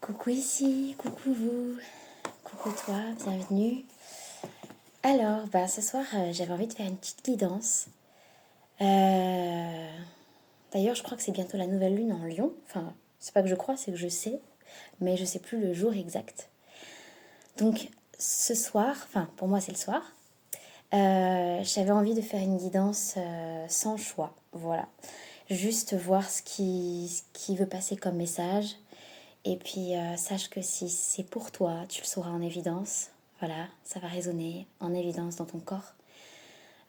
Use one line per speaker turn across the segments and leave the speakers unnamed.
Coucou ici, coucou vous, coucou toi, bienvenue. Alors, ce soir, j'avais envie de faire une petite guidance. D'ailleurs, je crois que c'est bientôt la nouvelle lune en Lion. Enfin, c'est pas que je crois, c'est que je sais, mais je sais plus le jour exact. Donc, ce soir, enfin, pour moi, c'est le soir. J'avais envie de faire une guidance sans choix, voilà. Juste voir ce qui veut passer comme message. Et puis, sache que si c'est pour toi, tu le sauras en évidence. Voilà, ça va résonner en évidence dans ton corps.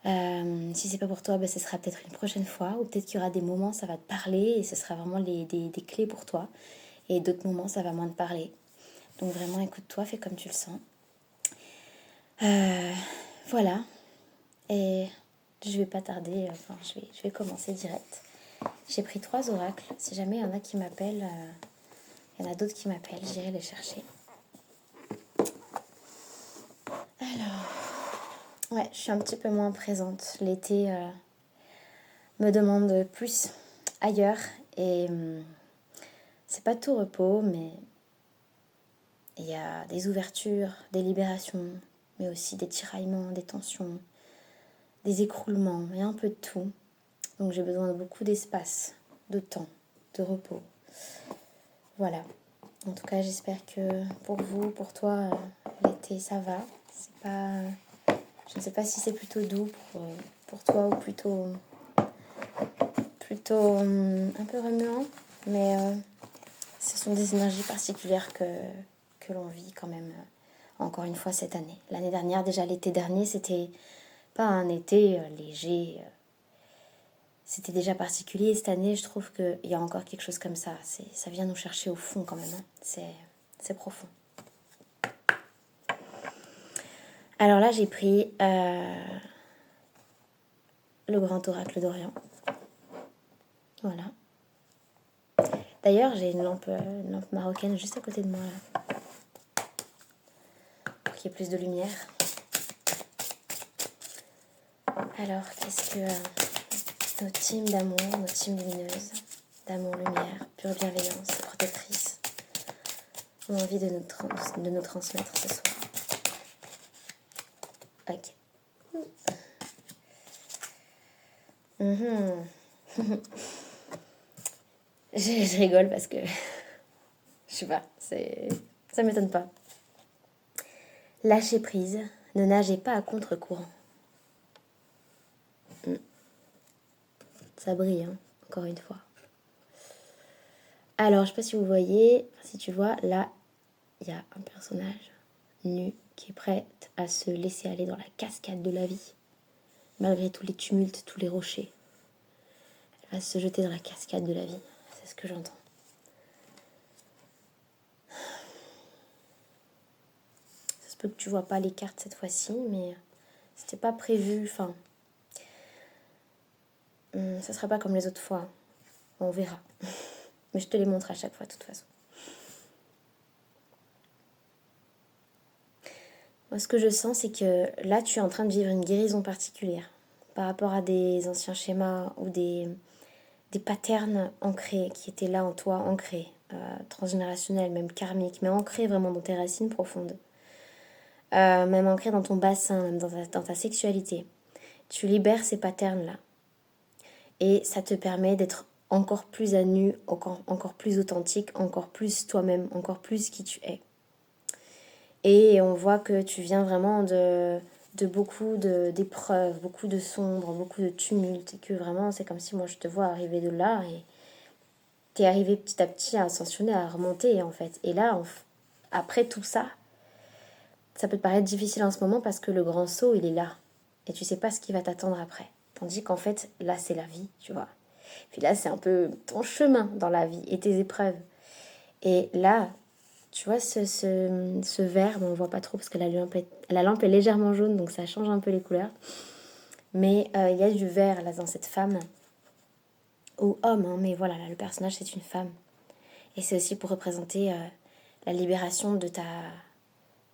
Si c'est pas pour toi, ce sera peut-être une prochaine fois. Ou peut-être qu'il y aura des moments, ça va te parler et ce sera vraiment des clés pour toi. Et d'autres moments, ça va moins te parler. Donc vraiment, écoute-toi, fais comme tu le sens. Voilà. Et je vais pas tarder, je vais commencer direct. J'ai pris 3 oracles. Si jamais il y en a qui m'appellent, il y en a d'autres qui m'appellent, j'irai les chercher. Alors, ouais, je suis un petit peu moins présente. L'été me demande plus ailleurs et c'est pas tout repos, mais il y a des ouvertures, des libérations, mais aussi des tiraillements, des tensions, des écroulements et un peu de tout. Donc j'ai besoin de beaucoup d'espace, de temps, de repos. Voilà. En tout cas, j'espère que pour vous, pour toi, l'été, ça va. C'est pas... Je ne sais pas si c'est plutôt doux pour toi ou plutôt un peu remuant, mais ce sont des énergies particulières que l'on vit quand même, encore une fois cette année. L'année dernière, déjà l'été dernier, c'était pas un été léger, c'était déjà particulier. Cette année, je trouve qu'il y a encore quelque chose comme ça. Ça vient nous chercher au fond quand même, hein. C'est profond. Alors là, j'ai pris le grand oracle d'Orient. Voilà. D'ailleurs, j'ai une lampe marocaine juste à côté de moi là, pour qu'il y ait plus de lumière. Alors, qu'est-ce que nos teams d'amour, nos teams lumineuses, d'amour, lumière, pure bienveillance, protectrice, ont envie de nous transmettre ce soir? Ok. Je rigole parce que je sais pas, ça m'étonne pas. Lâchez prise, ne nagez pas à contre-courant. Ça brille, hein, encore une fois. Alors, je sais pas si vous voyez, si tu vois, là, il y a un personnage nu qui est prête à se laisser aller dans la cascade de la vie. Malgré tous les tumultes, tous les rochers. Elle va se jeter dans la cascade de la vie. C'est ce que j'entends. Ça se peut que tu vois pas les cartes cette fois-ci, mais c'était pas prévu. Enfin, ça sera pas comme les autres fois. On verra. Mais je te les montre à chaque fois, de toute façon. Moi, ce que je sens, c'est que là, tu es en train de vivre une guérison particulière par rapport à des anciens schémas ou des patterns ancrés qui étaient là en toi, ancrés, transgénérationnels, même karmiques, mais ancrés vraiment dans tes racines profondes. Même ancrés dans ton bassin, même dans ta sexualité. Tu libères ces patterns-là. Et ça te permet d'être encore plus à nu, encore plus authentique, encore plus toi-même, encore plus qui tu es. Et on voit que tu viens vraiment de beaucoup d'épreuves, beaucoup de sombres, beaucoup de tumultes. Et que vraiment, c'est comme si moi je te vois arriver de là et t'es arrivé petit à petit à ascensionner, à remonter en fait. Et là, après tout ça, ça peut te paraître difficile en ce moment parce que le grand saut, il est là. Et tu sais pas ce qui va t'attendre après. Tandis qu'en fait, là, c'est la vie, tu vois. Puis là, c'est un peu ton chemin dans la vie et tes épreuves. Et là, tu vois, ce vert, bon, on ne voit pas trop parce que la lampe est légèrement jaune, donc ça change un peu les couleurs. Mais il y a du vert là dans cette femme, ou homme, hein, mais voilà, là, le personnage, c'est une femme. Et c'est aussi pour représenter la libération de ta...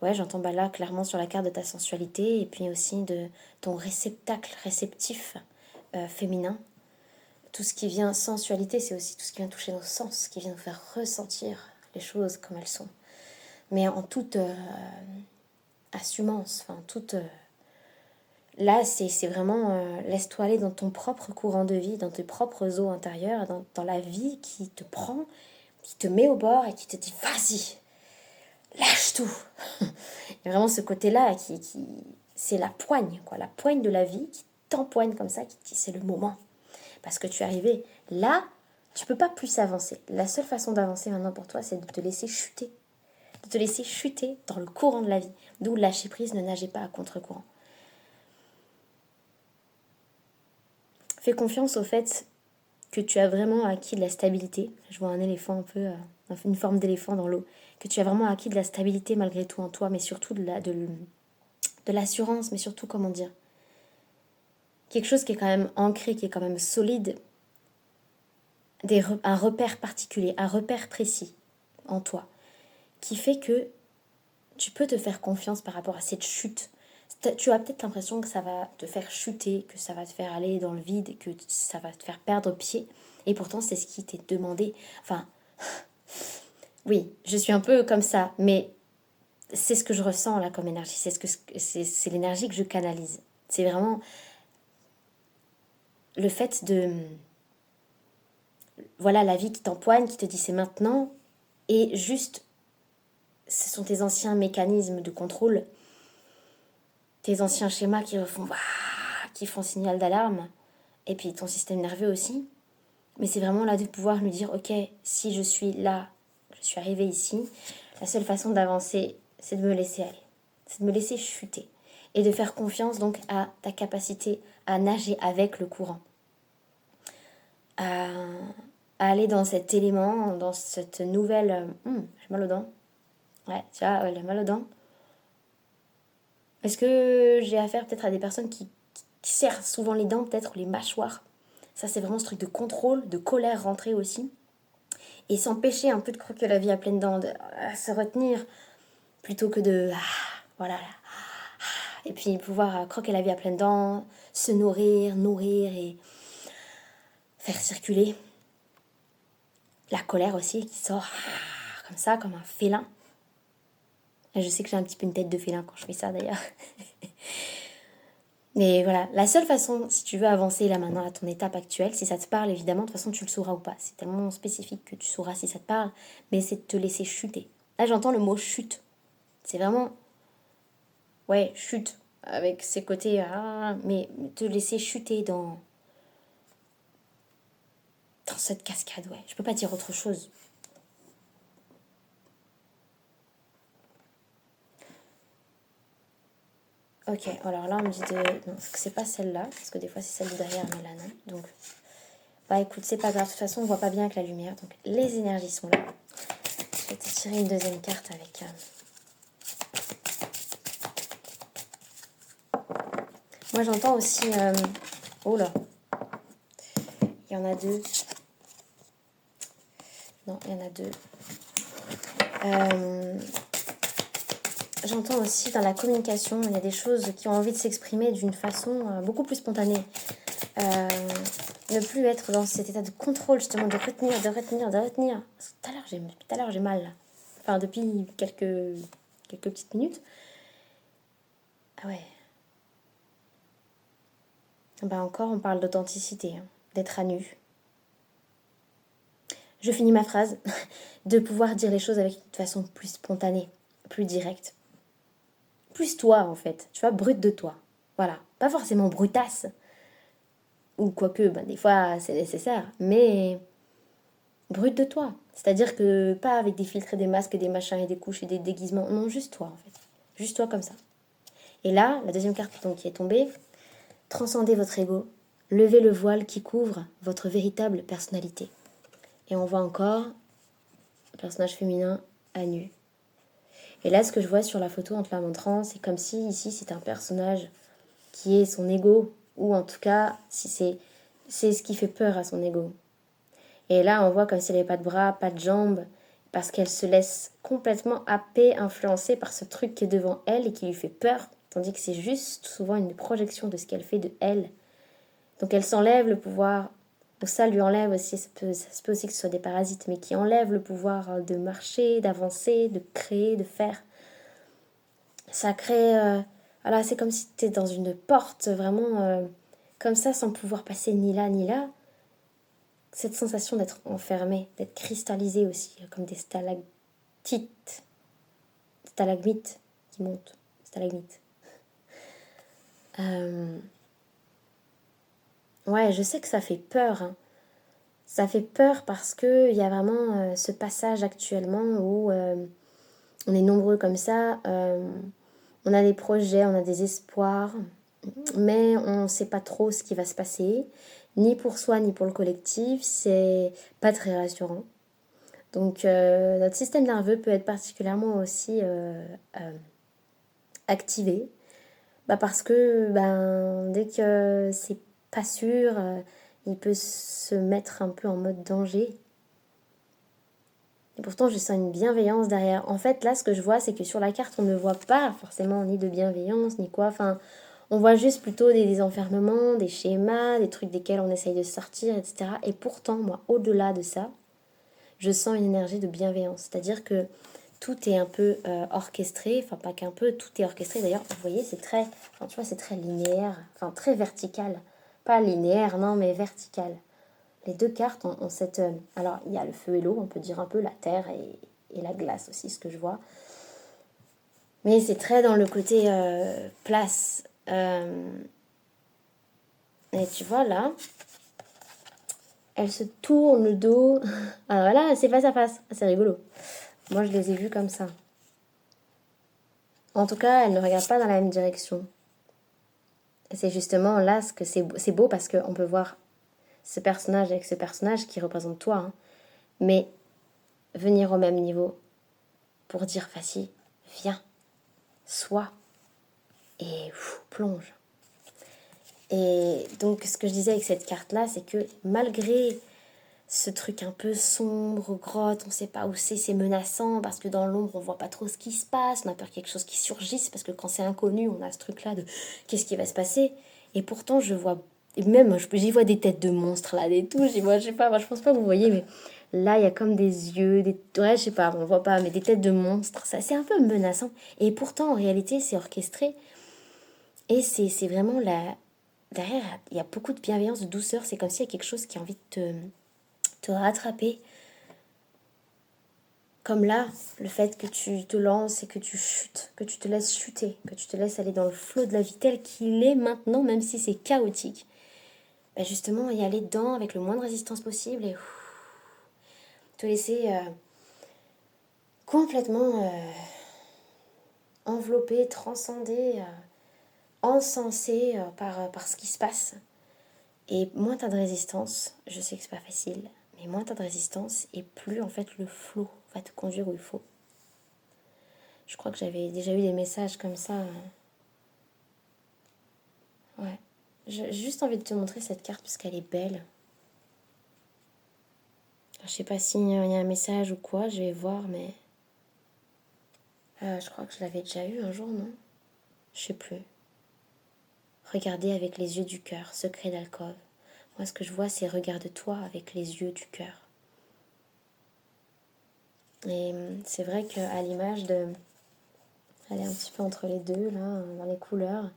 Ouais, j'entends là clairement sur la carte de ta sensualité et puis aussi de ton réceptacle réceptif féminin. Tout ce qui vient sensualité, c'est aussi tout ce qui vient toucher nos sens, qui vient nous faire ressentir les choses comme elles sont. Mais en toute assumance, enfin toute... là, c'est vraiment... laisse-toi aller dans ton propre courant de vie, dans tes propres eaux intérieures, dans la vie qui te prend, qui te met au bord et qui te dit, vas-y, lâche tout. Il y a vraiment ce côté-là qui c'est la poigne, quoi, la poigne de la vie qui t'empoigne comme ça, qui te dit, c'est le moment. Parce que tu es arrivé là, tu peux pas plus avancer. La seule façon d'avancer maintenant pour toi, c'est de te laisser chuter. De te laisser chuter dans le courant de la vie. D'où lâcher prise, ne nagez pas à contre-courant. Fais confiance au fait que tu as vraiment acquis de la stabilité. Je vois un éléphant un peu, une forme d'éléphant dans l'eau. Que tu as vraiment acquis de la stabilité malgré tout en toi, mais surtout de l'assurance, mais surtout, comment dire, quelque chose qui est quand même ancré, qui est quand même solide, un repère particulier, un repère précis en toi, qui fait que tu peux te faire confiance par rapport à cette chute. Tu as peut-être l'impression que ça va te faire chuter, que ça va te faire aller dans le vide, que ça va te faire perdre pied, et pourtant c'est ce qui t'est demandé. Enfin, oui, je suis un peu comme ça, mais c'est ce que je ressens là comme énergie, c'est l'énergie que je canalise. C'est vraiment le fait de... Voilà, la vie qui t'empoigne, qui te dit c'est maintenant, et juste, ce sont tes anciens mécanismes de contrôle, tes anciens schémas qui font signal d'alarme, et puis ton système nerveux aussi. Mais c'est vraiment là de pouvoir lui dire, ok, si je suis là, je suis arrivée ici, la seule façon d'avancer, c'est de me laisser aller, c'est de me laisser chuter, et de faire confiance donc à ta capacité à nager avec le courant, à aller dans cet élément, dans cette nouvelle... j'ai mal aux dents. Ouais, tu vois, ouais, j'ai mal aux dents. Est-ce que j'ai affaire peut-être à des personnes qui serrent souvent les dents, peut-être, ou les mâchoires? Ça, c'est vraiment ce truc de contrôle, de colère rentrée aussi. Et s'empêcher un peu de croquer la vie à pleines dents, de se retenir, plutôt que de... voilà. Et puis pouvoir croquer la vie à pleines dents, se nourrir et faire circuler. La colère aussi qui sort comme ça, comme un félin. Et je sais que j'ai un petit peu une tête de félin quand je fais ça d'ailleurs. Mais voilà, la seule façon, si tu veux avancer là maintenant à ton étape actuelle, si ça te parle évidemment, de toute façon tu le sauras ou pas. C'est tellement spécifique que tu sauras si ça te parle, mais c'est de te laisser chuter. Là j'entends le mot chute. C'est vraiment, ouais, chute, avec ses côtés, mais te laisser chuter dans cette cascade, ouais. Je peux pas dire autre chose. Ok, alors là on me dit de... Non, c'est pas celle-là, parce que des fois c'est celle de derrière, mais là non. Donc, bah écoute, c'est pas grave, de toute façon on voit pas bien avec la lumière, donc les énergies sont là. Je vais te tirer une deuxième carte avec... Moi j'entends aussi... Oh là, il y en a deux. Non, il y en a deux. J'entends aussi dans la communication, il y a des choses qui ont envie de s'exprimer d'une façon beaucoup plus spontanée. Ne plus être dans cet état de contrôle, justement, de retenir. Parce que tout à l'heure, j'ai mal, là. Enfin, depuis quelques petites minutes. Ah ouais. Bah encore, on parle d'authenticité, hein, d'être à nu. Je finis ma phrase. De pouvoir dire les choses avec une façon plus spontanée, plus directe. Plus toi, en fait. Tu vois, brut de toi. Voilà. Pas forcément brutasse. Ou quoique, ben, des fois, c'est nécessaire. Mais brut de toi. C'est-à-dire que pas avec des filtres et des masques et des machins et des couches et des déguisements. Non, juste toi, en fait. Juste toi comme ça. Et là, la deuxième carte donc, qui est tombée, transcendez votre ego. Levez le voile qui couvre votre véritable personnalité. Et on voit encore le personnage féminin à nu. Et là, ce que je vois sur la photo en te la montrant, c'est comme si ici, c'est un personnage qui est son ego. Ou en tout cas, si c'est ce qui fait peur à son ego. Et là, on voit comme si elle n'avait pas de bras, pas de jambes, parce qu'elle se laisse complètement happer, influencer par ce truc qui est devant elle et qui lui fait peur, tandis que c'est juste souvent une projection de ce qu'elle fait de elle. Donc elle s'enlève le pouvoir Donc ça lui enlève aussi, ça se peut aussi que ce soit des parasites, mais qui enlèvent le pouvoir de marcher, d'avancer, de créer, de faire. Ça crée... voilà, c'est comme si tu étais dans une porte, vraiment comme ça, sans pouvoir passer ni là ni là. Cette sensation d'être enfermé, d'être cristallisé aussi, comme des stalactites, stalagmites qui montent, stalagmites. Ouais, je sais que ça fait peur, hein. Ça fait peur parce qu'il y a vraiment ce passage actuellement où on est nombreux comme ça, on a des projets, on a des espoirs, mais on ne sait pas trop ce qui va se passer, ni pour soi, ni pour le collectif, c'est pas très rassurant. Donc notre système nerveux peut être particulièrement aussi activé, parce que dès que c'est pas sûr, il peut se mettre un peu en mode danger. Et pourtant, je sens une bienveillance derrière. En fait, là, ce que je vois, c'est que sur la carte, on ne voit pas forcément ni de bienveillance, ni quoi. Enfin, on voit juste plutôt des enfermements, des schémas, des trucs desquels on essaye de sortir, etc. Et pourtant, moi, au-delà de ça, je sens une énergie de bienveillance. C'est-à-dire que tout est un peu orchestré, enfin pas qu'un peu, tout est orchestré. D'ailleurs, vous voyez, c'est très, enfin, tu vois, c'est très linéaire, enfin très vertical. Pas linéaire, non, mais vertical. Les deux cartes ont cette... alors, il y a le feu et l'eau, on peut dire un peu la terre et la glace aussi, ce que je vois. Mais c'est très dans le côté place. Et tu vois, là, elle se tourne le dos. Alors là, c'est face à face. C'est rigolo. Moi, je les ai vus comme ça. En tout cas, elle ne regarde pas dans la même direction. Et c'est justement là ce que c'est beau parce qu'on peut voir ce personnage avec ce personnage qui représente toi. Hein. Mais venir au même niveau pour dire, vas-y, viens, sois et plonge. Et donc, ce que je disais avec cette carte-là, c'est que malgré ce truc un peu sombre, grotte, on ne sait pas où c'est menaçant parce que dans l'ombre on voit pas trop ce qui se passe, on a peur qu'il y ait quelque chose qui surgisse parce que quand c'est inconnu on a ce truc là de qu'est-ce qui va se passer, et pourtant je vois, et même j'y vois des têtes de monstres là, des touches, j'y vois, je sais pas, moi, je pense pas que vous voyez, mais là il y a comme des yeux, ouais je sais pas, on voit pas, mais des têtes de monstres, ça c'est un peu menaçant, et pourtant en réalité c'est orchestré, et c'est vraiment là, derrière il y a beaucoup de bienveillance, de douceur, c'est comme s'il y a quelque chose qui a envie de te rattraper. Comme là, le fait que tu te lances et que tu chutes, que tu te laisses chuter, que tu te laisses aller dans le flot de la vie tel qu'il est maintenant, même si c'est chaotique. Justement, y aller dedans avec le moins de résistance possible et te laisser complètement envelopper, transcender, encensé par ce qui se passe. Et moins t'as de résistance, je sais que c'est pas facile, mais moins t'as de résistance et plus en fait le flot va te conduire où il faut. Je crois que j'avais déjà eu des messages comme ça. Ouais. J'ai juste envie de te montrer cette carte parce qu'elle est belle. Je sais pas s'il y a un message ou quoi, je vais voir, mais... je crois que je l'avais déjà eu un jour, non? Je sais plus. Regardez avec les yeux du cœur, secret d'alcôve. Moi, ce que je vois, c'est regarde-toi avec les yeux du cœur. Et c'est vrai qu'à l'image de... Elle est un petit peu entre les deux, là, dans les couleurs.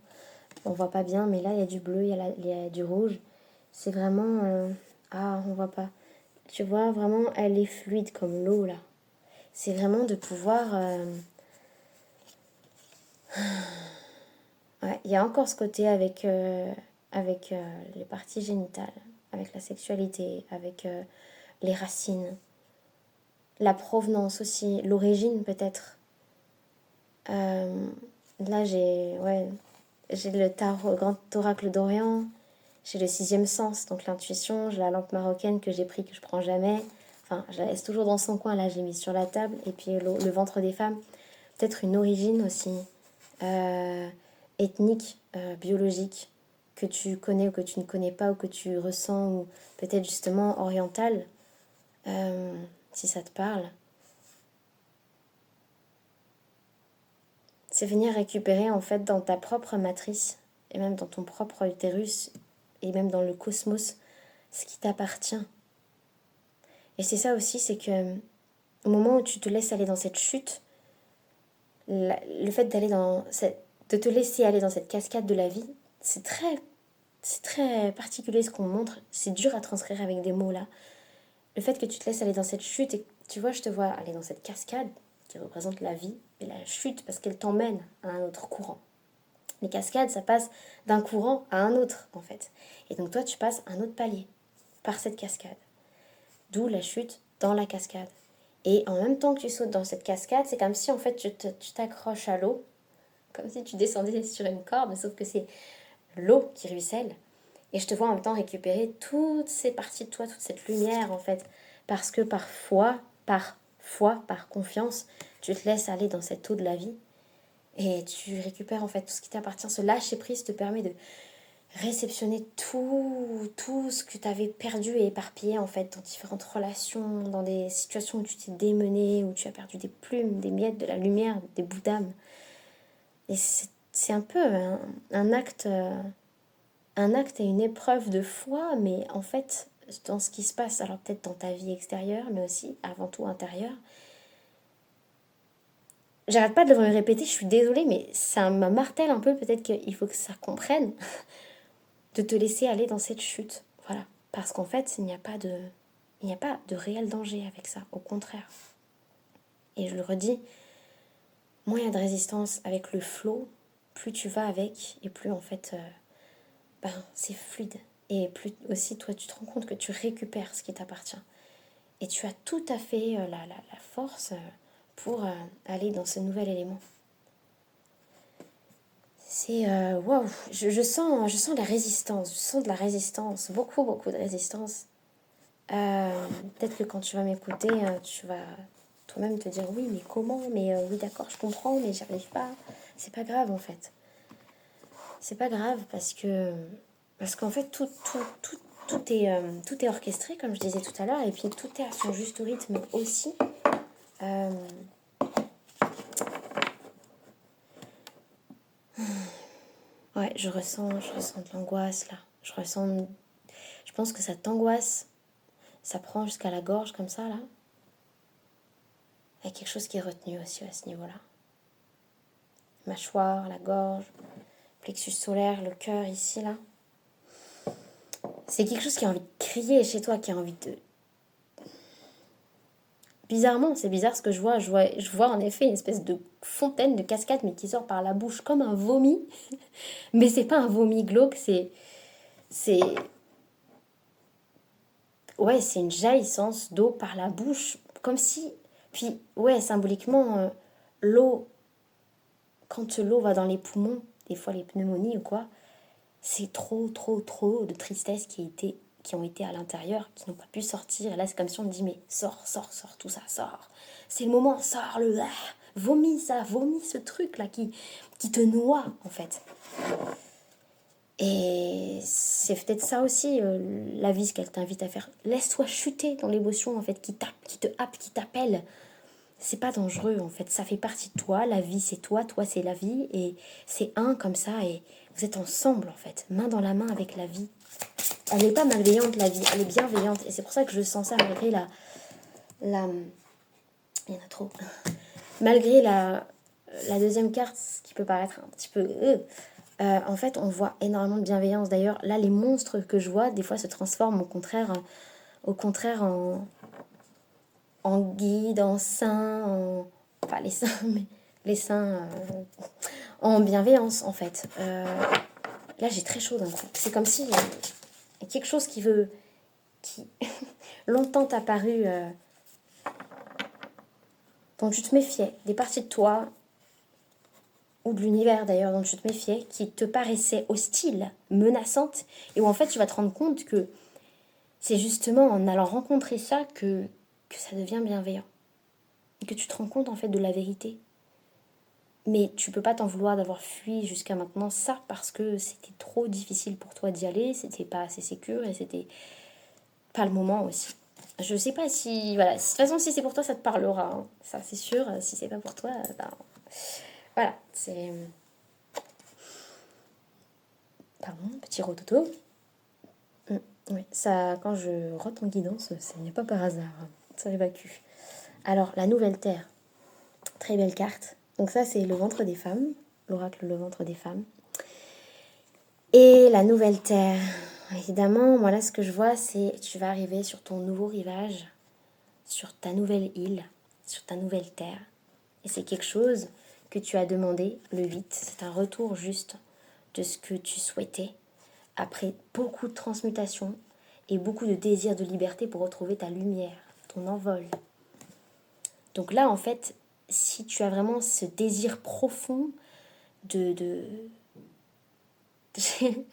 On voit pas bien, mais là, il y a du bleu, il y a du rouge. C'est vraiment... Ah, on voit pas. Tu vois, vraiment, elle est fluide comme l'eau, là. C'est vraiment de pouvoir... Ouais, il y a encore ce côté avec les parties génitales, avec la sexualité, avec les racines, la provenance aussi, l'origine peut-être. Là, j'ai le tarot, grand oracle d'Orient, j'ai le sixième sens, donc l'intuition, j'ai la lampe marocaine que j'ai pris, que je prends jamais. Enfin, je la laisse toujours dans son coin, là, je l'ai mise sur la table. Et puis le ventre des femmes, peut-être une origine aussi. Ethnique, biologique, que tu connais ou que tu ne connais pas, ou que tu ressens, ou peut-être justement orientale, si ça te parle. C'est venir récupérer en fait dans ta propre matrice, et même dans ton propre utérus, et même dans le cosmos, ce qui t'appartient. Et c'est ça aussi, c'est que au moment où tu te laisses aller dans cette chute, le fait de te laisser aller dans cette cascade de la vie, c'est très particulier ce qu'on montre. C'est dur à transcrire avec des mots là. Le fait que tu te laisses aller dans cette chute, et tu vois, je te vois aller dans cette cascade qui représente la vie et la chute parce qu'elle t'emmène à un autre courant. Les cascades, ça passe d'un courant à un autre en fait. Et donc toi, tu passes un autre palier par cette cascade. D'où la chute dans la cascade. Et en même temps que tu sautes dans cette cascade, c'est comme si en fait tu t'accroches à l'eau, comme si tu descendais sur une corde, sauf que c'est l'eau qui ruisselle. Et je te vois en même temps récupérer toutes ces parties de toi, toute cette lumière en fait. Parce que parfois, par foi, par confiance, tu te laisses aller dans cette eau de la vie. Et tu récupères en fait tout ce qui t'appartient. Ce lâcher prise te permet de réceptionner tout ce que tu avais perdu et éparpillé en fait dans différentes relations, dans des situations où tu t'es démené, où tu as perdu des plumes, des miettes, de la lumière, des bouts d'âme. Et c'est un peu un acte et une épreuve de foi, mais en fait dans ce qui se passe, alors peut-être dans ta vie extérieure, mais aussi avant tout intérieure. J'arrête pas de le répéter, je suis désolée, mais ça me martèle un peu, peut-être qu'il faut que ça comprenne, de te laisser aller dans cette chute. Voilà. Parce qu'en fait, il n'y a pas de réel danger avec ça, au contraire. Et je le redis, moins il y a de résistance avec le flow, plus tu vas avec, et plus en fait, c'est fluide. Et plus aussi, toi, tu te rends compte que tu récupères ce qui t'appartient. Et tu as tout à fait la force pour aller dans ce nouvel élément. C'est waouh, je sens la résistance, je sens de la résistance, beaucoup de résistance. Peut-être que quand tu vas m'écouter, tu vas toi-même te dire oui, mais comment, mais oui d'accord, je comprends, mais j'y arrive pas. C'est pas grave en fait. C'est pas grave parce qu'en fait tout est orchestré comme je disais tout à l'heure et puis tout est à son juste rythme aussi. Euh, Ouais, je ressens de l'angoisse là. Je pense que ça t'angoisse. Ça prend jusqu'à la gorge comme ça là. Il y a quelque chose qui est retenu aussi à ce niveau-là. Mâchoire, la gorge, plexus solaire, le cœur ici là. C'est quelque chose qui a envie de crier chez toi, qui a envie de... Bizarrement, c'est bizarre ce que je vois. Je vois en effet une espèce de fontaine, de cascade, mais qui sort par la bouche comme un vomi. Mais c'est pas un vomi glauque, c'est... Ouais, c'est une jaillissance d'eau par la bouche, comme si... Puis, ouais, symboliquement, l'eau, quand l'eau va dans les poumons, des fois les pneumonies ou quoi, c'est trop de tristesse qui ont été à l'intérieur, qui n'ont pas pu sortir. Et là, c'est comme si on me dit, mais sors, tout ça, sors. C'est le moment, sors vomis ça, vomis ce truc-là qui te noie, en fait. Et c'est peut-être ça aussi, la vie, ce qu'elle t'invite à faire. Laisse-toi chuter dans l'émotion, en fait, qui te happe, qui t'appelle. C'est pas dangereux, en fait. Ça fait partie de toi. La vie, c'est toi c'est la vie. Et c'est un comme ça. Et vous êtes ensemble, en fait. Main dans la main avec la vie. Elle n'est pas malveillante, la vie. Elle est bienveillante. Et c'est pour ça que je sens ça, malgré la... Il y en a trop. Malgré la deuxième carte, ce qui peut paraître un petit peu... en fait, on voit énormément de bienveillance. D'ailleurs, là, les monstres que je vois, des fois, se transforment au contraire en guide, en saint, pas les saints, mais les saints en bienveillance, en fait. Là, j'ai très chaud d'un coup. C'est comme si quelque chose qui longtemps t'a paru, dont tu te méfiais, des parties de toi, ou de l'univers d'ailleurs dont tu te méfiais, qui te paraissaient hostiles, menaçantes, et où en fait tu vas te rendre compte que c'est justement en allant rencontrer ça que ça devient bienveillant. Et que tu te rends compte en fait de la vérité. Mais tu peux pas t'en vouloir d'avoir fui jusqu'à maintenant ça parce que c'était trop difficile pour toi d'y aller, c'était pas assez sécure et c'était pas le moment aussi. Je sais pas si... Voilà, de toute façon si c'est pour toi ça te parlera, hein. Ça c'est sûr, si c'est pas pour toi, voilà, c'est... Pardon, petit rototo. Oui, ça, quand je rote en guidance, ce n'est pas par hasard. Ça évacue. Alors, la nouvelle terre. Très belle carte. Donc ça, c'est le ventre des femmes. L'oracle, le ventre des femmes. Et la nouvelle terre. Évidemment, moi là, ce que je vois, c'est tu vas arriver sur ton nouveau rivage, sur ta nouvelle île, sur ta nouvelle terre. Et c'est quelque chose que tu as demandé, le 8. C'est un retour juste de ce que tu souhaitais, après beaucoup de transmutation et beaucoup de désir de liberté pour retrouver ta lumière, ton envol. Donc là, en fait, si tu as vraiment ce désir profond de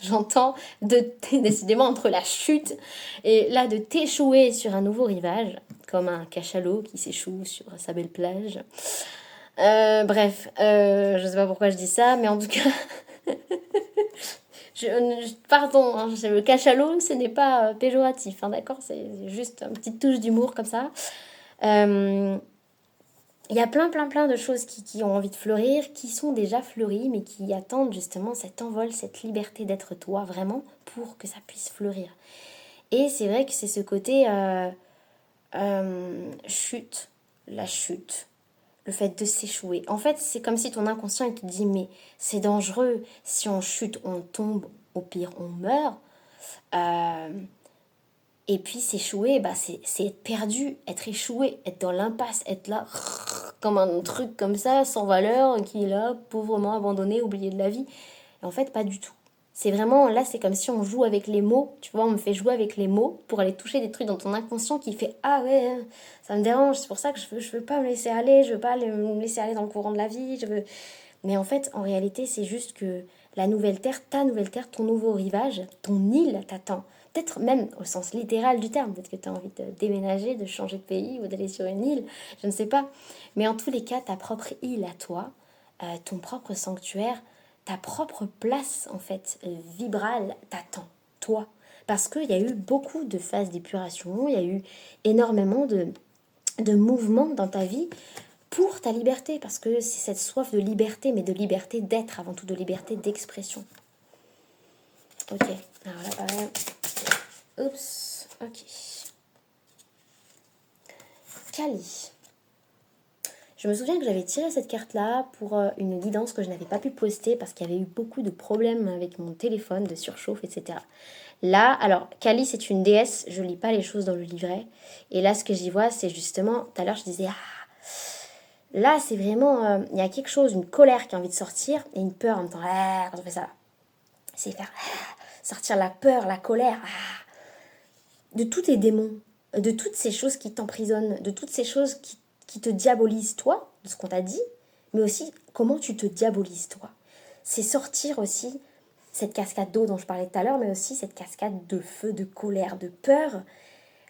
j'entends décidément entre la chute et là de t'échouer sur un nouveau rivage, comme un cachalot qui s'échoue sur sa belle plage. Bref, je sais pas pourquoi je dis ça, mais en tout cas, pardon, hein, le cachalot, ce n'est pas péjoratif, hein, d'accord, c'est juste une petite touche d'humour comme ça. Il y a plein de choses qui ont envie de fleurir, qui sont déjà fleuries, mais qui attendent justement cet envol, cette liberté d'être toi vraiment pour que ça puisse fleurir. Et c'est vrai que c'est ce côté chute, la chute, le fait de s'échouer. En fait, c'est comme si ton inconscient il te dit mais c'est dangereux, si on chute, on tombe, au pire on meurt. Et puis s'échouer, bah, c'est être perdu, être échoué, être dans l'impasse, être là comme un truc comme ça, sans valeur, qui est là, pauvrement abandonné, oublié de la vie. Et en fait, pas du tout. C'est vraiment, là, c'est comme si on joue avec les mots, tu vois, on me fait jouer avec les mots pour aller toucher des trucs dans ton inconscient qui fait « Ah ouais, ça me dérange, c'est pour ça que je veux pas me laisser aller, je veux pas me laisser aller dans le courant de la vie, je veux... » Mais en fait, en réalité, c'est juste que la nouvelle terre, ta nouvelle terre, ton nouveau rivage, ton île t'attend. Peut-être même au sens littéral du terme, peut-être que tu as envie de déménager, de changer de pays ou d'aller sur une île, je ne sais pas. Mais en tous les cas, ta propre île à toi, ton propre sanctuaire, ta propre place en fait vibrale t'attend, toi. Parce qu'il y a eu beaucoup de phases d'épuration, il y a eu énormément de mouvements dans ta vie pour ta liberté, parce que c'est cette soif de liberté, mais de liberté d'être, avant tout de liberté d'expression. Ok, alors là pareil. Oups, ok. Kali. Je me souviens que j'avais tiré cette carte-là pour une guidance que je n'avais pas pu poster parce qu'il y avait eu beaucoup de problèmes avec mon téléphone, de surchauffe, etc. Là, alors, Kali, c'est une déesse, je lis pas les choses dans le livret. Et là, ce que j'y vois, c'est justement, tout à l'heure, je disais, là, c'est vraiment, il y a quelque chose, une colère qui a envie de sortir et une peur en même temps. Quand on fait ça, c'est faire sortir la peur, la colère de tous tes démons, de toutes ces choses qui t'emprisonnent, de toutes ces choses qui te diabolisent toi, de ce qu'on t'a dit, mais aussi comment tu te diabolises toi. C'est sortir aussi cette cascade d'eau dont je parlais tout à l'heure, mais aussi cette cascade de feu, de colère, de peur.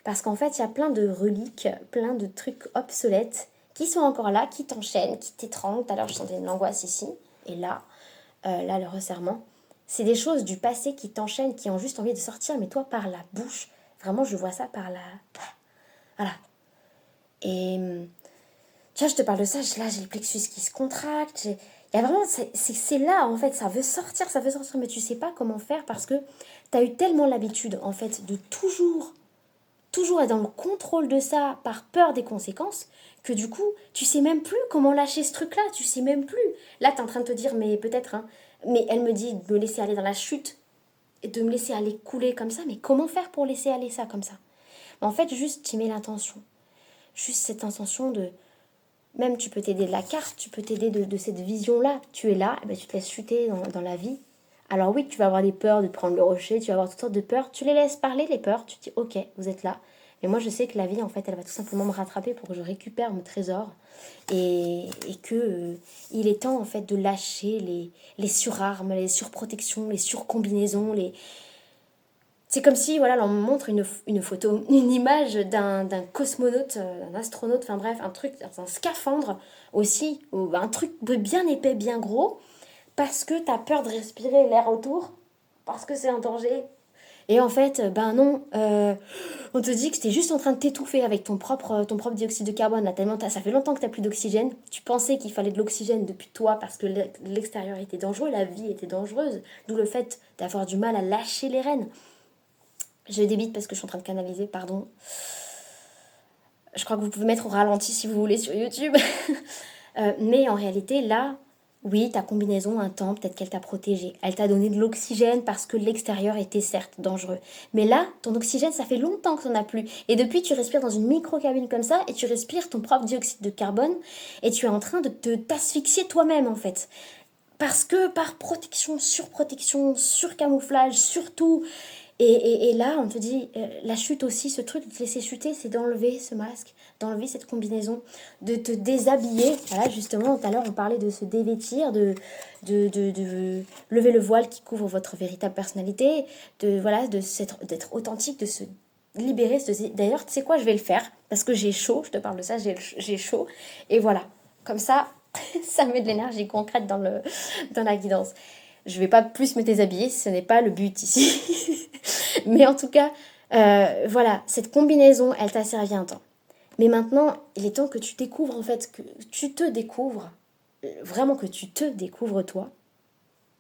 Parce qu'en fait, il y a plein de reliques, plein de trucs obsolètes qui sont encore là, qui t'enchaînent, qui t'étranglent. Tout à l'heure, je sentais une angoisse ici. Et là, là, le resserrement. C'est des choses du passé qui t'enchaînent, qui ont juste envie de sortir, mais toi, par la bouche. Vraiment, je vois ça par la... Voilà. Et tu vois, je te parle de ça, là, j'ai le plexus qui se contracte. Il y a vraiment... C'est là, en fait, ça veut sortir, mais tu sais pas comment faire parce que tu as eu tellement l'habitude, en fait, de toujours être dans le contrôle de ça par peur des conséquences, que du coup, tu sais même plus comment lâcher ce truc-là, tu sais même plus. Là, tu es en train de te dire, mais peut-être, hein, mais elle me dit de me laisser aller dans la chute, et de me laisser aller couler comme ça, mais comment faire pour laisser aller ça comme ça? En fait, juste, tu mets l'intention. Juste cette intention de... Même tu peux t'aider de la carte, tu peux t'aider de cette vision-là. Tu es là, et ben, tu te laisses chuter dans la vie. Alors oui, tu vas avoir des peurs de prendre le rocher, tu vas avoir toutes sortes de peurs. Tu les laisses parler, les peurs. Tu te dis, ok, vous êtes là. Mais moi, je sais que la vie, en fait, elle va tout simplement me rattraper pour que je récupère mon trésor. Et que il est temps, en fait, de lâcher les surarmes, les surprotections, les surcombinaisons. C'est comme si, voilà, là, on me montre une photo, une image d'un cosmonaute, d'un astronaute, enfin bref, un truc, un scaphandre aussi, ou un truc bien épais, bien gros, parce que tu as peur de respirer l'air autour, parce que c'est un danger. Et en fait, ben non, on te dit que tu es juste en train de t'étouffer avec ton propre dioxyde de carbone. Là, tellement ça fait longtemps que tu n'as plus d'oxygène. Tu pensais qu'il fallait de l'oxygène depuis toi parce que l'extérieur était dangereux, la vie était dangereuse. D'où le fait d'avoir du mal à lâcher les rênes. Je débite parce que je suis en train de canaliser, pardon. Je crois que vous pouvez mettre au ralenti si vous voulez sur YouTube. Mais en réalité, là, oui, ta combinaison, un temps, peut-être qu'elle t'a protégé. Elle t'a donné de l'oxygène parce que l'extérieur était certes dangereux. Mais là, ton oxygène, ça fait longtemps que t'en as plus. Et depuis, tu respires dans une micro-cabine comme ça et tu respires ton propre dioxyde de carbone et tu es en train de t'asphyxier toi-même, en fait. Parce que par protection, surcamouflage, surtout. Et là, on te dit, la chute aussi, ce truc de te laisser chuter, c'est d'enlever ce masque, d'enlever cette combinaison, de te déshabiller. Voilà, justement, tout à l'heure, on parlait de se dévêtir, de lever le voile qui couvre votre véritable personnalité, d'être authentique, de se libérer. D'ailleurs, tu sais quoi, je vais le faire, parce que j'ai chaud, je te parle de ça, j'ai chaud. Et voilà, comme ça, ça met de l'énergie concrète dans la guidance. Je vais pas plus me déshabiller, ce n'est pas le but ici. Mais en tout cas, voilà, cette combinaison, elle t'a servi un temps. Mais maintenant, il est temps que tu découvres, en fait, que tu te découvres, vraiment que tu te découvres toi.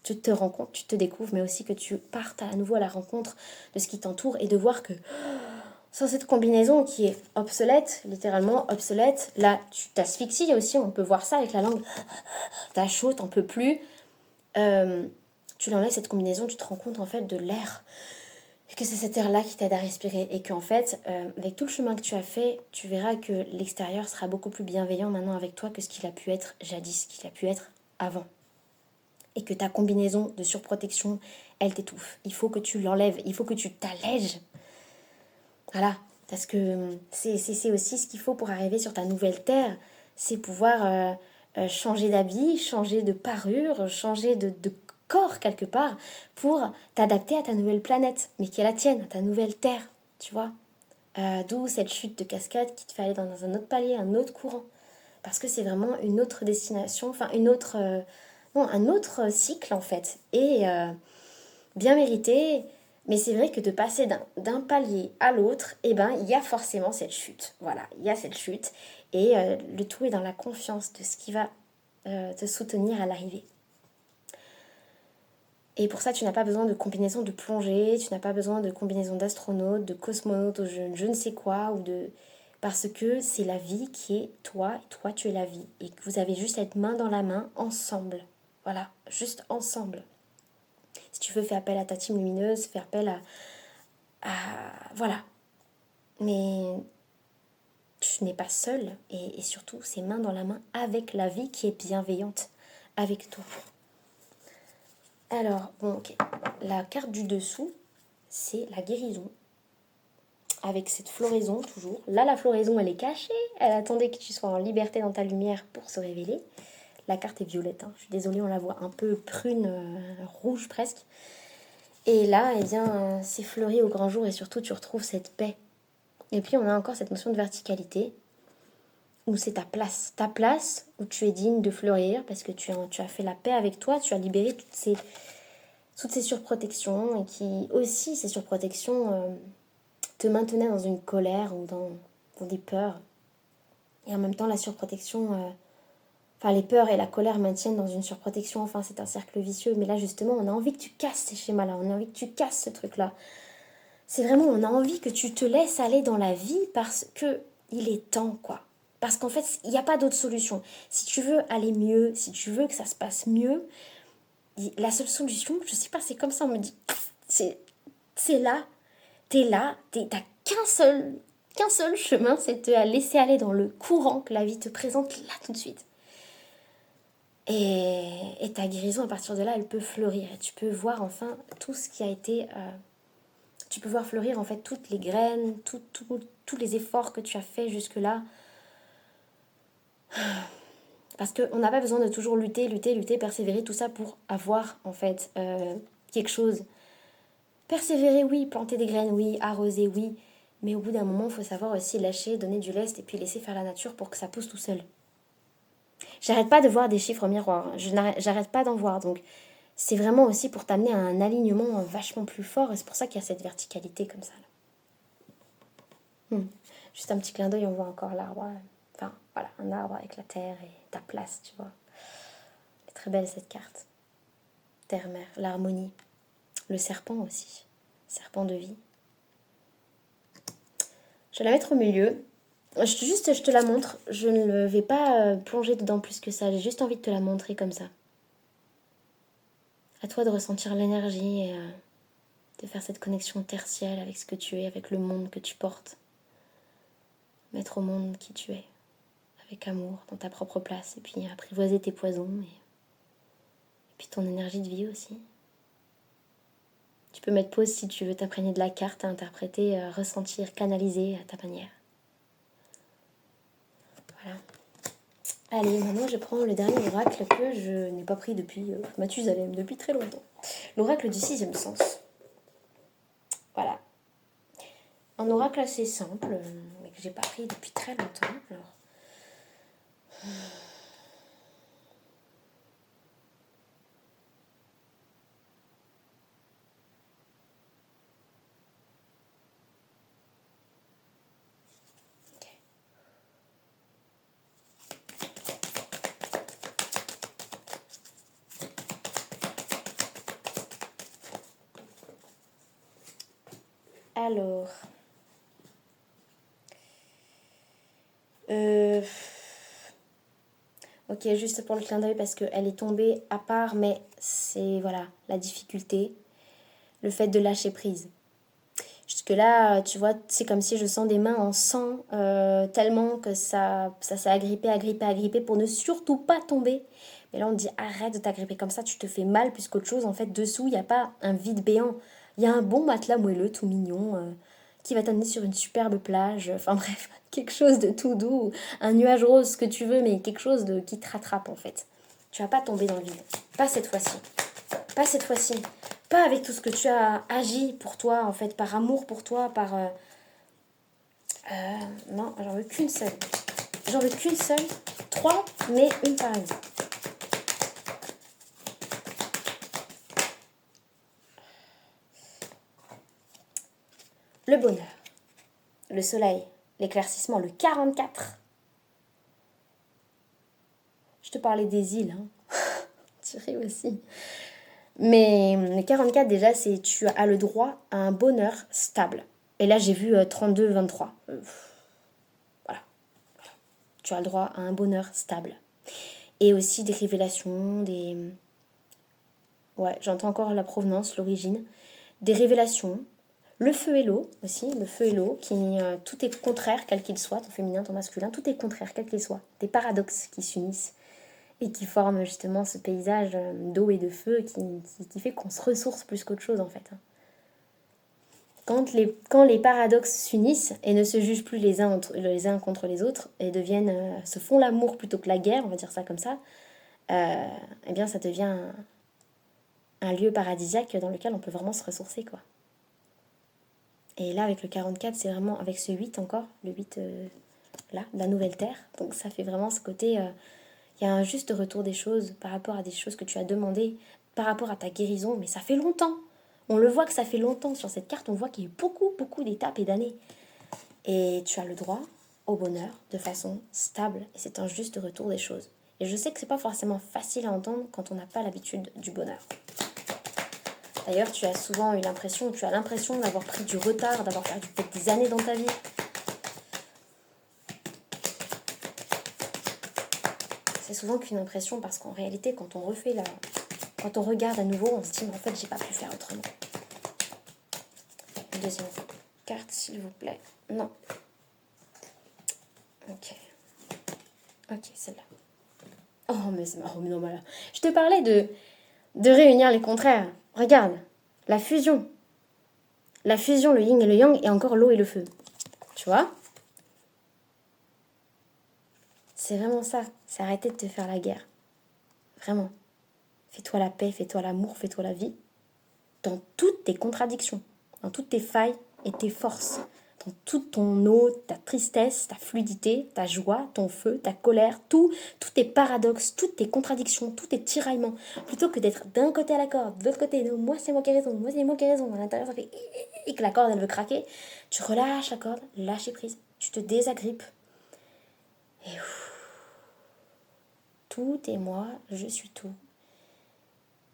Tu te rends compte, tu te découvres, mais aussi que tu partes à nouveau à la rencontre de ce qui t'entoure et de voir que sans cette combinaison qui est obsolète, littéralement obsolète, là, tu t'asphyxies aussi, on peut voir ça avec la langue. T'as chaud, t'en peux plus. Tu l'enlèves cette combinaison, tu te rends compte en fait de l'air. Et que c'est cet air-là qui t'aide à respirer. Et qu'en fait, avec tout le chemin que tu as fait, tu verras que l'extérieur sera beaucoup plus bienveillant maintenant avec toi que ce qu'il a pu être jadis, ce qu'il a pu être avant. Et que ta combinaison de surprotection, elle t'étouffe. Il faut que tu l'enlèves, il faut que tu t'allèges. Voilà, parce que c'est aussi ce qu'il faut pour arriver sur ta nouvelle terre. C'est pouvoir changer d'habit, changer de parure, changer de corps quelque part pour t'adapter à ta nouvelle planète, mais qui est la tienne, à ta nouvelle terre, tu vois. D'où cette chute de cascade qui te fait aller dans un autre palier, un autre courant. Parce que c'est vraiment une autre destination, enfin une autre... non, un autre cycle en fait. Et bien mérité. Mais c'est vrai que de passer d'un palier à l'autre, eh ben, il y a forcément cette chute. Voilà, il y a cette chute. Et le tout est dans la confiance de ce qui va te soutenir à l'arrivée. Et pour ça, tu n'as pas besoin de combinaison de plongée, tu n'as pas besoin de combinaison d'astronaute, de cosmonaute, ou je ne sais quoi, ou de... Parce que c'est la vie qui est toi, et toi tu es la vie. Et que vous avez juste à être main dans la main, ensemble. Voilà, juste ensemble. Si tu veux, fais appel à ta team lumineuse, fais appel voilà. Mais tu n'es pas seul, et surtout, c'est main dans la main avec la vie qui est bienveillante avec toi. Alors, bon, ok. La carte du dessous, c'est la guérison. Avec cette floraison, toujours. Là, la floraison, elle est cachée. Elle attendait que tu sois en liberté dans ta lumière pour se révéler. La carte est violette. Hein. Je suis désolée, on la voit un peu prune, rouge presque. Et là, eh bien, c'est fleuri au grand jour et surtout, tu retrouves cette paix. Et puis, on a encore cette notion de verticalité où c'est ta place. Ta place où tu es digne de fleurir parce que tu as fait la paix avec toi, tu as libéré toutes ces surprotections et qui aussi, ces surprotections, te maintenaient dans une colère ou dans des peurs. Et en même temps, la surprotection... Enfin, les peurs et la colère maintiennent dans une surprotection. Enfin, c'est un cercle vicieux. Mais là, justement, on a envie que tu casses ces schémas-là. On a envie que tu casses ce truc-là. C'est vraiment, on a envie que tu te laisses aller dans la vie parce que il est temps, quoi. Parce qu'en fait, il n'y a pas d'autre solution. Si tu veux aller mieux, si tu veux que ça se passe mieux, la seule solution, je sais pas, c'est comme ça, on me dit, c'est là, t'as qu'un seul chemin, c'est de te laisser aller dans le courant que la vie te présente là tout de suite. Et ta guérison, à partir de là, elle peut fleurir. Et tu peux voir enfin tout ce qui a été... tu peux voir fleurir en fait toutes les graines, tous les efforts que tu as fait jusque-là. Parce qu'on n'a pas besoin de toujours lutter, persévérer, tout ça pour avoir en fait quelque chose. Persévérer, oui, planter des graines, oui, arroser, oui. Mais au bout d'un moment, il faut savoir aussi lâcher, donner du lest et puis laisser faire la nature pour que ça pousse tout seul. J'arrête pas de voir des chiffres miroirs. J'arrête pas d'en voir. Donc, c'est vraiment aussi pour t'amener à un alignement vachement plus fort. Et c'est pour ça qu'il y a cette verticalité comme ça. Juste un petit clin d'œil, on voit encore l'arbre. Enfin, voilà, un arbre avec la terre et ta place, tu vois. C'est très belle cette carte. Terre-mère, l'harmonie. Le serpent aussi. Serpent de vie. Je vais la mettre au milieu. Je te la montre. Je ne vais pas plonger dedans plus que ça. J'ai juste envie de te la montrer comme ça. À toi de ressentir l'énergie et de faire cette connexion tertielle avec ce que tu es, avec le monde que tu portes. Mettre au monde qui tu es, avec amour, dans ta propre place. Et puis apprivoiser tes poisons et puis ton énergie de vie aussi. Tu peux mettre pause si tu veux t'imprégner de la carte, interpréter, ressentir, canaliser à ta manière. Voilà. Allez, maintenant je prends le dernier oracle que je n'ai pas pris depuis Mathusalem, depuis très longtemps. L'oracle du sixième sens. Voilà. Un oracle assez simple, mais que j'ai pas pris depuis très longtemps. Alors. Alors. Ok, juste pour le clin d'œil parce qu'elle est tombée à part, mais c'est voilà la difficulté, le fait de lâcher prise. Jusque-là, tu vois, c'est comme si je sens des mains en sang tellement que ça s'est agrippé pour ne surtout pas tomber. Mais là, on te dit arrête de t'agripper comme ça, tu te fais mal plus qu'autre chose. En fait, dessous, il n'y a pas un vide béant. Il y a un bon matelas moelleux, tout mignon, qui va t'amener sur une superbe plage. Enfin bref, quelque chose de tout doux. Un nuage rose, ce que tu veux, mais quelque chose qui te rattrape en fait. Tu vas pas tomber dans le vide. Pas cette fois-ci. Pas cette fois-ci. Pas avec tout ce que tu as agi pour toi, en fait, par amour pour toi, par... non, j'en veux qu'une seule. J'en veux qu'une seule. 3, mais une pareille. Le bonheur, le soleil, l'éclaircissement, le 44. Je te parlais des îles, hein. Tu ris aussi. Mais le 44, déjà, c'est tu as le droit à un bonheur stable. Et là, j'ai vu 32, 23. Voilà. Tu as le droit à un bonheur stable. Et aussi des révélations, des... Ouais, j'entends encore la provenance, l'origine. Des révélations. Le feu et l'eau aussi, le feu et l'eau, qui tout est contraire, quel qu'il soit, ton féminin, ton masculin, tout est contraire, quel qu'il soit. Des paradoxes qui s'unissent et qui forment justement ce paysage d'eau et de feu qui fait qu'on se ressource plus qu'autre chose en fait. Quand les paradoxes s'unissent et ne se jugent plus les uns contre les autres et se font l'amour plutôt que la guerre, on va dire ça comme ça, eh bien ça devient un lieu paradisiaque dans lequel on peut vraiment se ressourcer quoi. Et là avec le 44 c'est vraiment avec ce 8 encore, le 8 là, la nouvelle terre, donc ça fait vraiment ce côté, il y a un juste retour des choses par rapport à des choses que tu as demandées, par rapport à ta guérison, mais ça fait longtemps. On le voit que ça fait longtemps sur cette carte, on voit qu'il y a eu beaucoup, beaucoup d'étapes et d'années. Et tu as le droit au bonheur de façon stable, et c'est un juste retour des choses. Et je sais que c'est pas forcément facile à entendre quand on n'a pas l'habitude du bonheur. D'ailleurs, tu as souvent eu l'impression, tu as l'impression d'avoir pris du retard, d'avoir perdu peut-être des années dans ta vie. C'est souvent qu'une impression parce qu'en réalité, quand on regarde à nouveau, on se dit, mais en fait, j'ai pas pu faire autrement. Une deuxième carte, s'il vous plaît. Non. Ok. Ok, celle-là. Oh, mais c'est marrant, mais non, voilà. Je te parlais de réunir les contraires. Regarde, la fusion. La fusion, le yin et le yang, et encore l'eau et le feu. Tu vois? C'est vraiment ça. C'est arrêter de te faire la guerre. Vraiment. Fais-toi la paix, fais-toi l'amour, fais-toi la vie. Dans toutes tes contradictions, dans toutes tes failles et tes forces, dans tout ton eau, ta tristesse, ta fluidité, ta joie, ton feu, ta colère, tous tes paradoxes, toutes tes contradictions, tous tes tiraillements, plutôt que d'être d'un côté à la corde, de l'autre côté, non, moi c'est moi qui ai raison, moi c'est moi qui ai raison, à l'intérieur ça fait et que la corde elle veut craquer, tu relâches la corde, lâcher prise, tu te désagrippes et tout est moi, je suis tout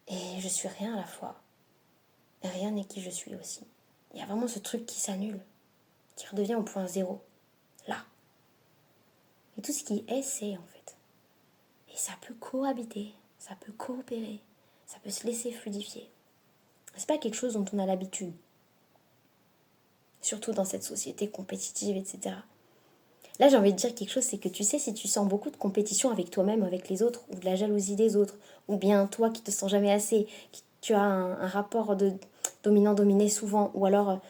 et je suis rien à la fois. Et rien n'est qui je suis aussi. Il y a vraiment ce truc qui s'annule. qui redevient au point zéro. Là. Et tout ce qui est, c'est en fait. Et ça peut cohabiter, ça peut coopérer, ça peut se laisser fluidifier. C'est pas quelque chose dont on a l'habitude. Surtout dans cette société compétitive, etc. Là, j'ai envie de dire quelque chose, c'est que tu sais, si tu sens beaucoup de compétition avec toi-même, avec les autres, ou de la jalousie des autres, ou bien toi qui te sens jamais assez, tu as un rapport de dominant-dominé souvent, ou alors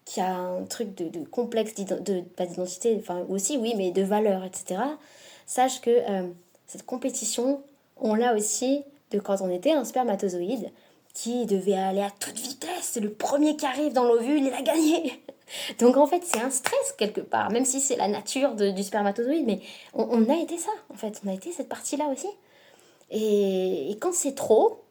qui a un truc de complexe, pas d'identité, enfin aussi, oui, mais de valeur, etc. Sache que cette compétition, on l'a aussi de quand on était un spermatozoïde qui devait aller à toute vitesse. C'est le premier qui arrive dans l'ovule, il a gagné. Donc en fait, c'est un stress quelque part, même si c'est la nature du spermatozoïde, mais on a été ça, en fait. On a été cette partie-là aussi. Et quand c'est trop,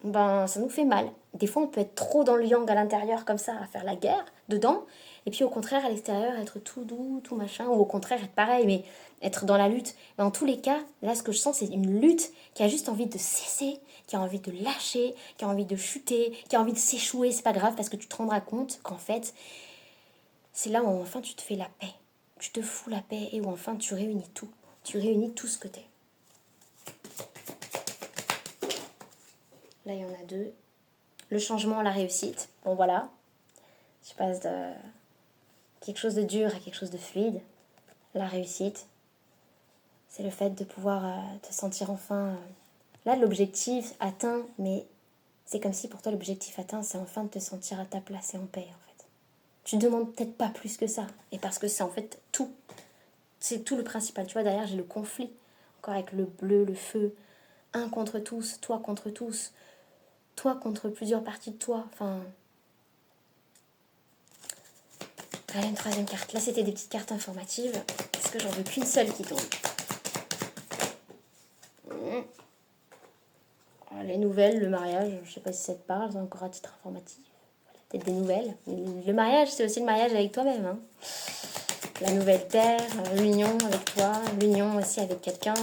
ben ça nous fait mal. Des fois, on peut être trop dans le yang à l'intérieur, comme ça, à faire la guerre dedans, et puis au contraire, à l'extérieur, être tout doux, tout machin, ou au contraire, être pareil, mais être dans la lutte. Mais en tous les cas, là, ce que je sens, c'est une lutte qui a juste envie de cesser, qui a envie de lâcher, qui a envie de chuter, qui a envie de s'échouer. C'est pas grave, parce que tu te rendras compte qu'en fait, c'est là où enfin tu te fais la paix. Tu te fous la paix et où enfin tu réunis tout. Tu réunis tout ce que t'es. Là, il y en a deux. Le changement, la réussite. Bon, voilà. Je passe de quelque chose de dur à quelque chose de fluide. La réussite, c'est le fait de pouvoir te sentir enfin... Là, l'objectif atteint, mais c'est comme si pour toi, l'objectif atteint, c'est enfin de te sentir à ta place et en paix, en fait. Tu ne demandes peut-être pas plus que ça. Et parce que c'est en fait tout. C'est tout le principal. Tu vois, derrière, j'ai le conflit. Encore avec le bleu, le feu. Un contre tous, toi contre tous. Toi contre plusieurs parties de toi. Enfin... Allez, une troisième carte. Là, c'était des petites cartes informatives. Parce que j'en veux qu'une seule qui tombe. Les nouvelles, le mariage, je sais pas si ça te parle, c'est encore à titre informatif. Voilà, peut-être des nouvelles. Le mariage, c'est aussi le mariage avec toi-même. Hein. La nouvelle terre, l'union avec toi, l'union aussi avec quelqu'un.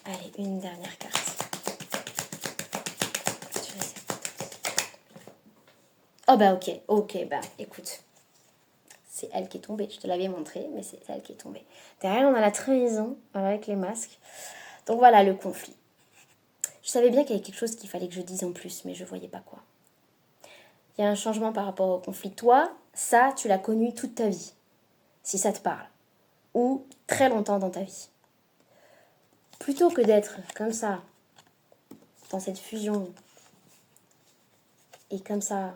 Allez, une dernière carte. Oh bah ok, bah écoute. C'est elle qui est tombée, je te l'avais montré, mais c'est elle qui est tombée. Derrière, on a la trahison, voilà, avec les masques. Donc voilà, le conflit. Je savais bien qu'il y avait quelque chose qu'il fallait que je dise en plus, mais je voyais pas quoi. Il y a un changement par rapport au conflit. Toi, ça, tu l'as connu toute ta vie, si ça te parle, ou très longtemps dans ta vie. Plutôt que d'être comme ça, dans cette fusion, et comme ça,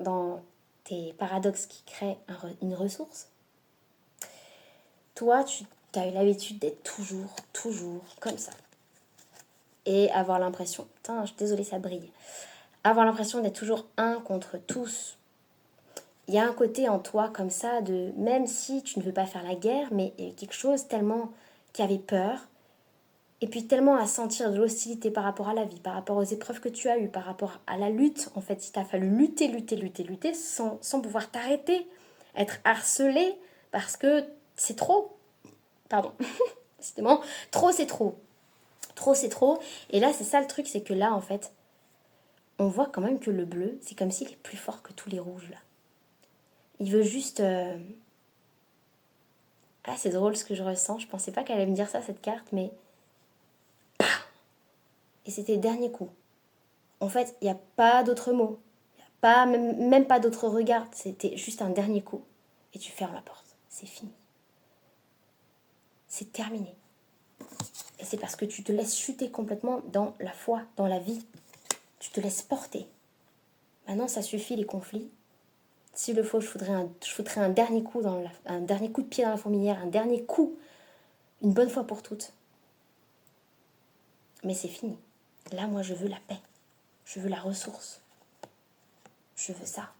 dans tes paradoxes qui créent une ressource, toi, tu as eu l'habitude d'être toujours comme ça. Et avoir l'impression, putain, je suis désolée, ça brille, avoir l'impression d'être toujours un contre tous. Il y a un côté en toi comme ça, de même si tu ne veux pas faire la guerre, mais il y a quelque chose tellement qui avait peur, et puis tellement à sentir de l'hostilité par rapport à la vie, par rapport aux épreuves que tu as eues, par rapport à la lutte. En fait, il t'a fallu lutter sans pouvoir t'arrêter, être harcelé parce que c'est trop. Pardon, décidément, trop c'est trop. Trop c'est trop. Et là, c'est ça le truc, c'est que là, en fait, on voit quand même que le bleu, c'est comme s'il est plus fort que tous les rouges, là. Il veut juste... Ah, c'est drôle ce que je ressens. Je pensais pas qu'elle allait me dire ça, cette carte, mais... Et c'était le dernier coup. En fait, il n'y a pas d'autre mot. Il n'y a pas, même pas d'autre regard. C'était juste un dernier coup. Et tu fermes la porte. C'est fini. C'est terminé. Et c'est parce que tu te laisses chuter complètement dans la foi, dans la vie. Tu te laisses porter. Maintenant, ça suffit les conflits. S'il le faut, je foutrais un dernier coup un dernier coup de pied dans la fourmilière, un dernier coup, une bonne fois pour toutes. Mais c'est fini. Là, moi, je veux la paix. Je veux la ressource. Je veux ça.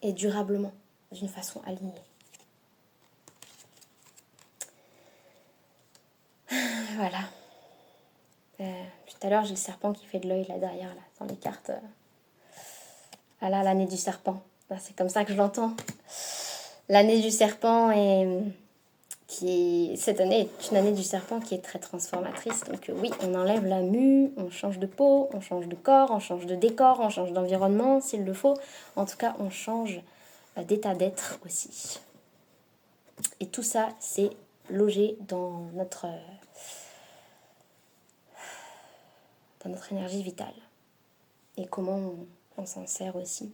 Et durablement, d'une façon alignée. Voilà. Tout à l'heure, j'ai le serpent qui fait de l'œil là derrière, là, dans les cartes. Ah là, l'année du serpent. Là, c'est comme ça que je l'entends. L'année du serpent et cette année est une année du serpent qui est très transformatrice. Donc oui, on enlève la mue, on change de peau, on change de corps, on change de décor, on change d'environnement s'il le faut. En tout cas, on change d'état d'être aussi. Et tout ça, c'est logé dans notre énergie vitale. Et comment on s'en sert aussi.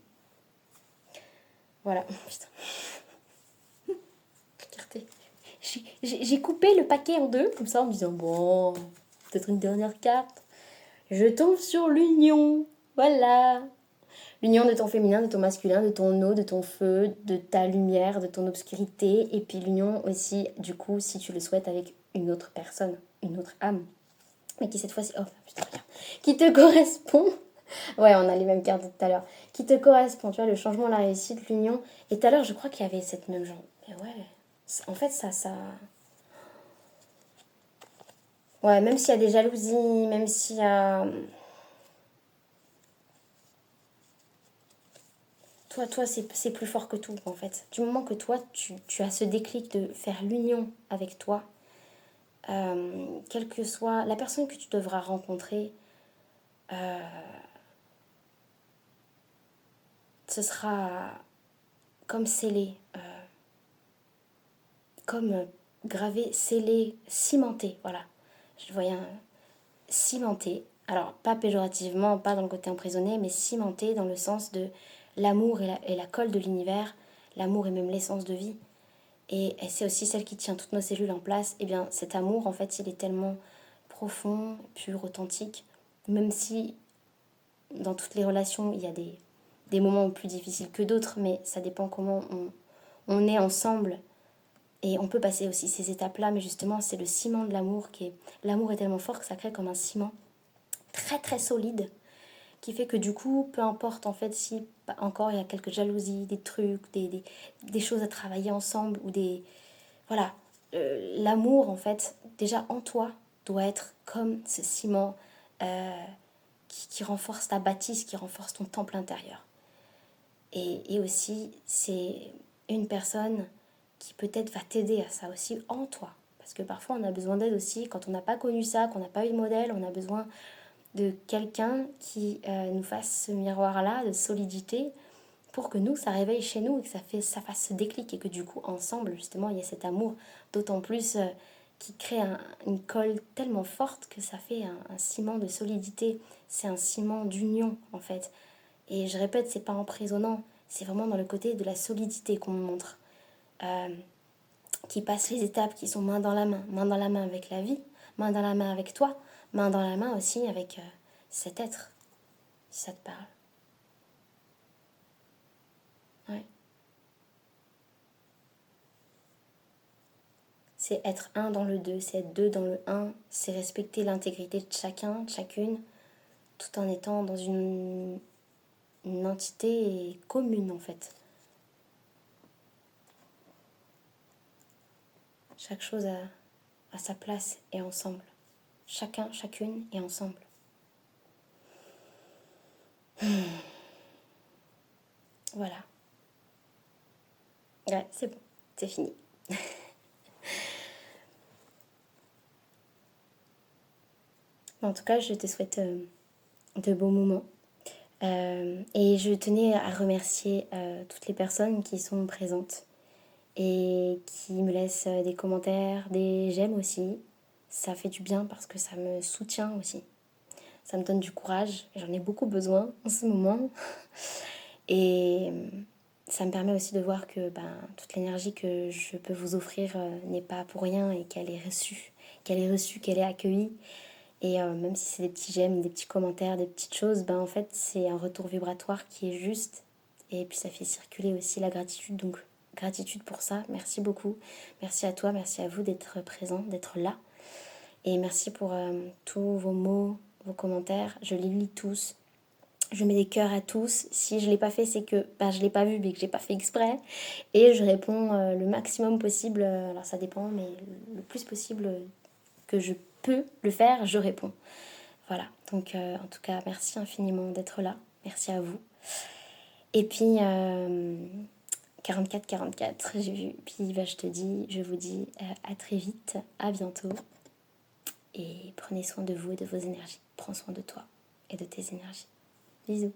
Voilà, putain. Fierté. J'ai coupé le paquet en deux, comme ça, en me disant, bon, peut-être une dernière carte. Je tombe sur l'union. Voilà. L'union de ton féminin, de ton masculin, de ton eau, de ton feu, de ta lumière, de ton obscurité. Et puis l'union aussi, du coup, si tu le souhaites, avec une autre personne, une autre âme. Mais qui cette fois-ci, oh putain, regarde, qui te correspond. Ouais, on a les mêmes cartes de tout à l'heure. Qui te correspond, tu vois, le changement, la réussite, l'union. Et tout à l'heure, je crois qu'il y avait cette même genre. Mais ouais, en fait, ça... Ouais, même s'il y a des jalousies, même s'il y a... Toi, c'est plus fort que tout, en fait. Du moment que toi, tu as ce déclic de faire l'union avec toi, quelle que soit la personne que tu devras rencontrer, ce sera comme scellé, comme gravé, scellé, cimenté, voilà. Je voyais un cimenté, alors pas péjorativement, pas dans le côté emprisonné, mais cimenté dans le sens de l'amour et la colle de l'univers, l'amour est même l'essence de vie. Et c'est aussi celle qui tient toutes nos cellules en place. Et bien cet amour, en fait, il est tellement profond, pur, authentique, même si dans toutes les relations, il y a des moments plus difficiles que d'autres, mais ça dépend comment on est ensemble. Et on peut passer aussi ces étapes-là, mais justement, c'est le ciment de l'amour qui est... L'amour est tellement fort que ça crée comme un ciment très très solide, qui fait que du coup, peu importe en fait si encore il y a quelques jalousies, des trucs, des choses à travailler ensemble, ou des... Voilà, l'amour en fait, déjà en toi, doit être comme ce ciment qui renforce ta bâtisse, qui renforce ton temple intérieur. Et aussi, c'est une personne qui peut-être va t'aider à ça aussi en toi. Parce que parfois, on a besoin d'aide aussi. Quand on n'a pas connu ça, qu'on n'a pas eu de modèle, on a besoin de quelqu'un qui nous fasse ce miroir-là de solidité pour que nous, ça réveille chez nous et que ça fasse ce déclic et que du coup, ensemble, justement, il y a cet amour d'autant plus qui crée une colle tellement forte que ça fait un ciment de solidité. C'est un ciment d'union, en fait. Et je répète, c'est pas emprisonnant, c'est vraiment dans le côté de la solidité qu'on me montre. Qui passe les étapes qui sont main dans la main avec la vie, main dans la main avec toi, main dans la main aussi avec cet être, si ça te parle. Ouais. C'est être un dans le deux, c'est être deux dans le un, c'est respecter l'intégrité de chacun, de chacune, tout en étant dans une entité commune en fait. Chaque chose a sa place et ensemble. Chacun, chacune et ensemble. Voilà. Ouais, c'est bon, c'est fini. En tout cas, je te souhaite de beaux moments. Et je tenais à remercier toutes les personnes qui sont présentes et qui me laissent des commentaires, des j'aime aussi. Ça fait du bien parce que ça me soutient aussi. Ça me donne du courage. J'en ai beaucoup besoin en ce moment. Et ça me permet aussi de voir que toute l'énergie que je peux vous offrir n'est pas pour rien et qu'elle est reçue, qu'elle est accueillie. Et même si c'est des petits j'aime, des petits commentaires, des petites choses, en fait, c'est un retour vibratoire qui est juste. Et puis ça fait circuler aussi la gratitude. Donc, gratitude pour ça. Merci beaucoup. Merci à toi, merci à vous d'être présent, d'être là. Et merci pour tous vos mots, vos commentaires. Je les lis tous. Je mets des cœurs à tous. Si je ne l'ai pas fait, c'est que je ne l'ai pas vu, mais que je n'ai pas fait exprès. Et je réponds le maximum possible. Alors ça dépend, mais le plus possible que je peux le faire, je réponds. Voilà, donc en tout cas, merci infiniment d'être là. Merci à vous. Et puis, 44, j'ai vu. Puis bah, je vous dis à très vite, à bientôt. Et prenez soin de vous et de vos énergies. Prends soin de toi et de tes énergies. Bisous.